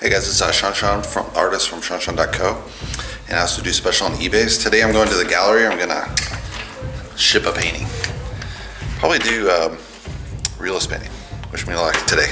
Hey guys, it's ShawNshawN, from artist from ShawNshawN.co, and I also do special on eBay. Today I'm going to the gallery. I'm gonna ship a painting. Probably do realist painting. Wish me luck today.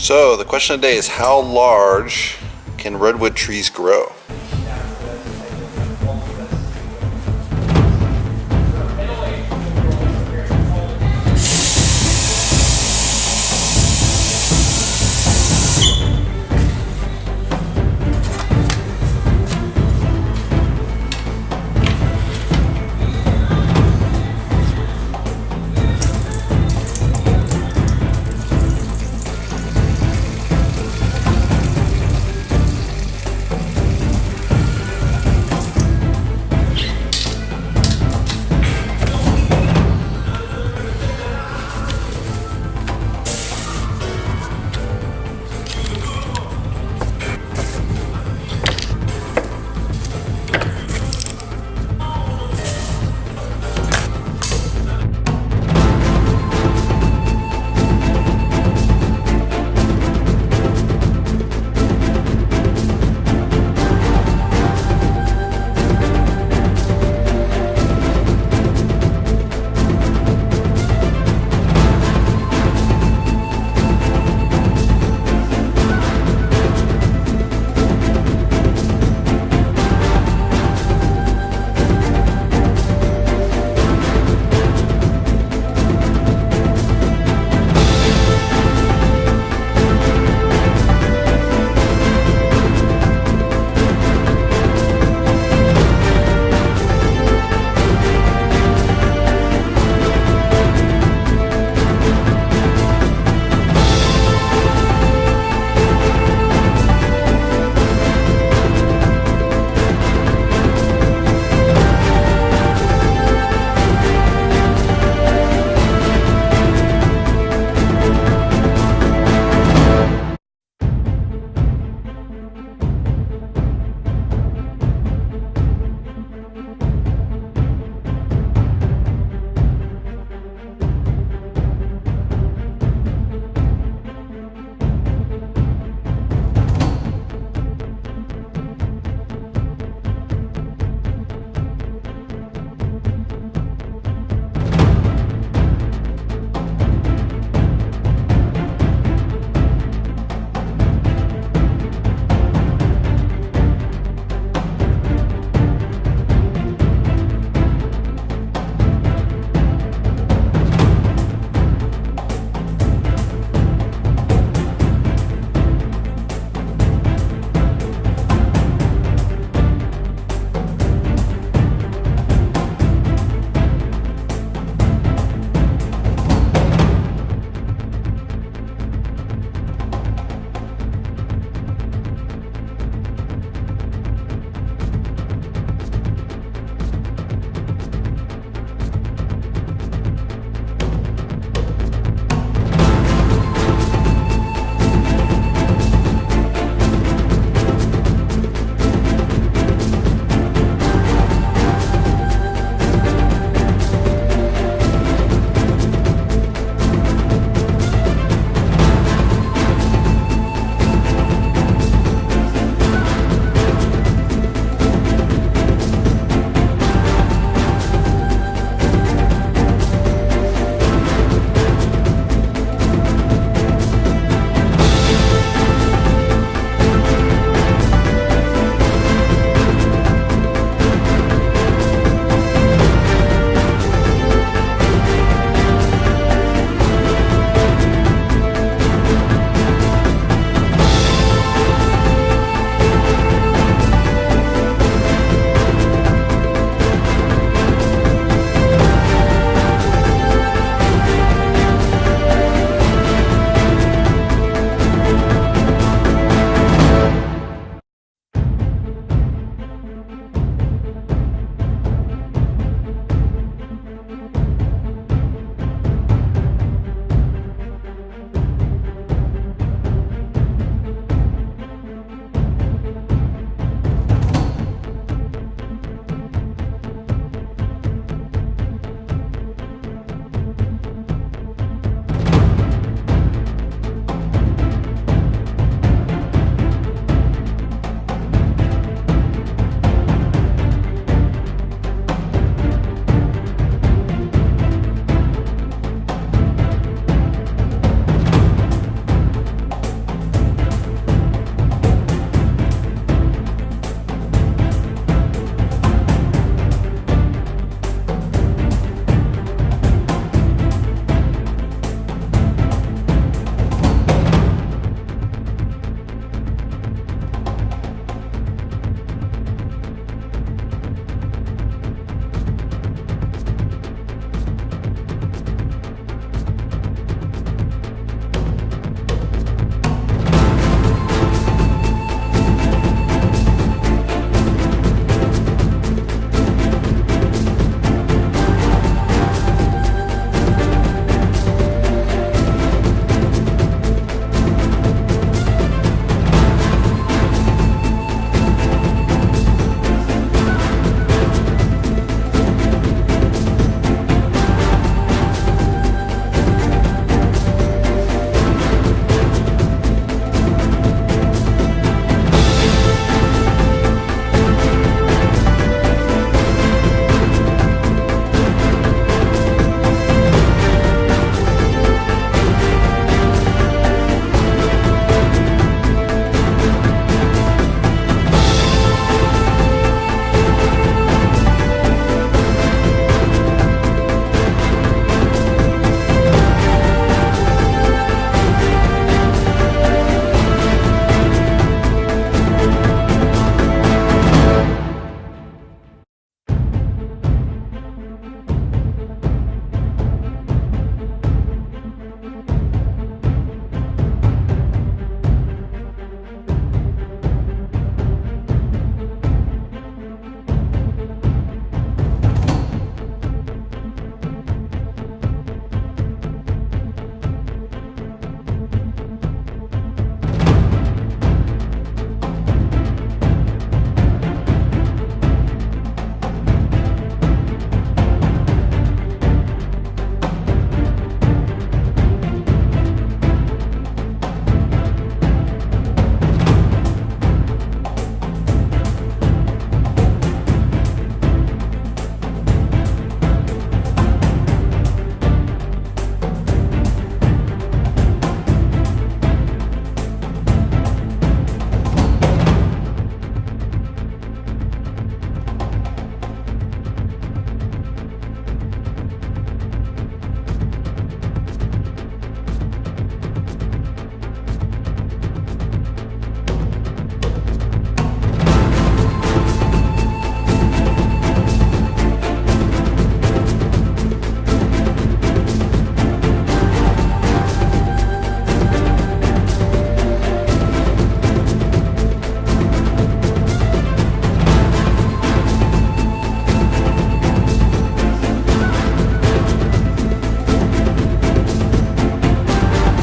So the question today is, how large can redwood trees grow?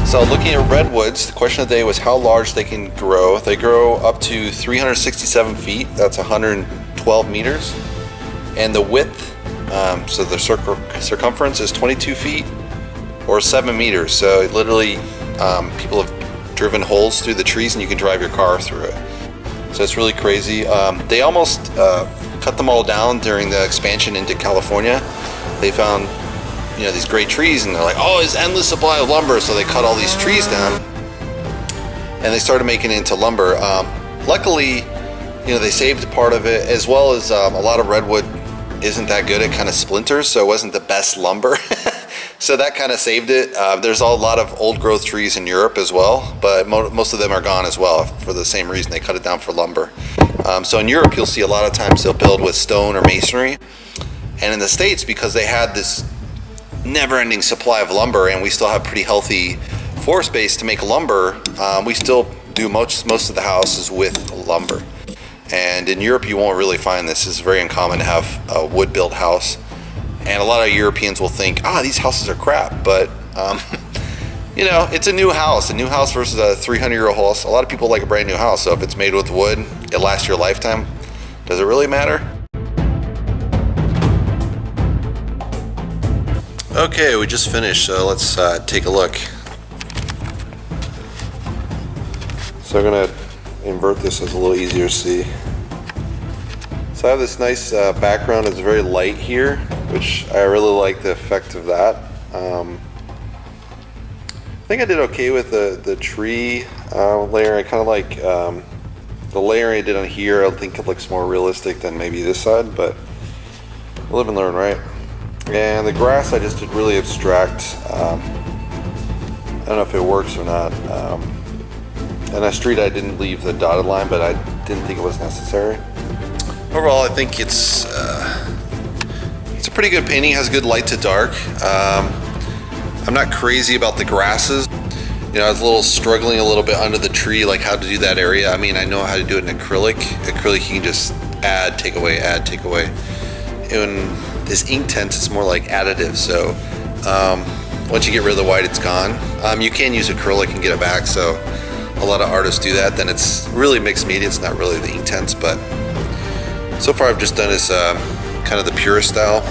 So looking at redwoods, the question of the day was how large they can grow. They grow up to 367 feet, that's 112 meters. And the width, so the circumference is 22 feet or 7 meters. So literally people have driven holes through the trees and you can drive your car through it. So it's really crazy. They almost cut them all down during the expansion into California. They found these great trees and they're like, oh, it's endless supply of lumber, so they cut all these trees down and they started making it into lumber. Luckily, they saved part of it, as well as a lot of redwood isn't that good, it kind of splinters, so it wasn't the best lumber. So that kind of saved it. There's a lot of old growth trees in Europe as well, but most of them are gone as well for the same reason. They cut it down for lumber. So in Europe, you'll see a lot of times they'll build with stone or masonry. And in the States, because they had this never-ending supply of lumber and we still have pretty healthy forest base to make lumber, we still do most of the houses with lumber. And in Europe you won't really find this. It's very uncommon to have a wood-built house, and a lot of Europeans will think, these houses are crap, but it's a new house versus a 300-year-old house. A lot of people like a brand new house, so if it's made with wood, it lasts your lifetime. Does it really matter? Okay, we just finished, so let's take a look. So I'm gonna invert this so it's a little easier to see. So I have this nice background. It's very light here, which I really like the effect of that. I think I did okay with the tree layer. I kind of like the layering I did on here. I think it looks more realistic than maybe this side, but live and learn, right? And the grass I just did really abstract. I don't know if it works or not. And a street I didn't leave the dotted line, but I didn't think it was necessary. Overall, I think it's a pretty good painting. It has good light to dark. I'm not crazy about the grasses. I was a little struggling a little bit under the tree, like how to do that area. I mean, I know how to do it in acrylic. Acrylic, you can just add, take away, add, take away. In this Inktense, it's more like additive. So once you get rid of the white, it's gone. You can use acrylic and get it back. So a lot of artists do that. Then it's really mixed media. It's not really the Inktense, but so far I've just done this kind of the purist style.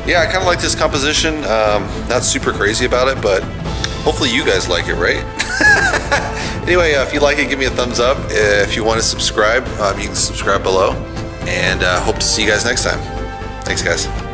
Yeah, I kind of like this composition. Not super crazy about it, but hopefully you guys like it, right? Anyway, if you like it, give me a thumbs up. If you want to subscribe, you can subscribe below. And hope to see you guys next time. Thanks, guys.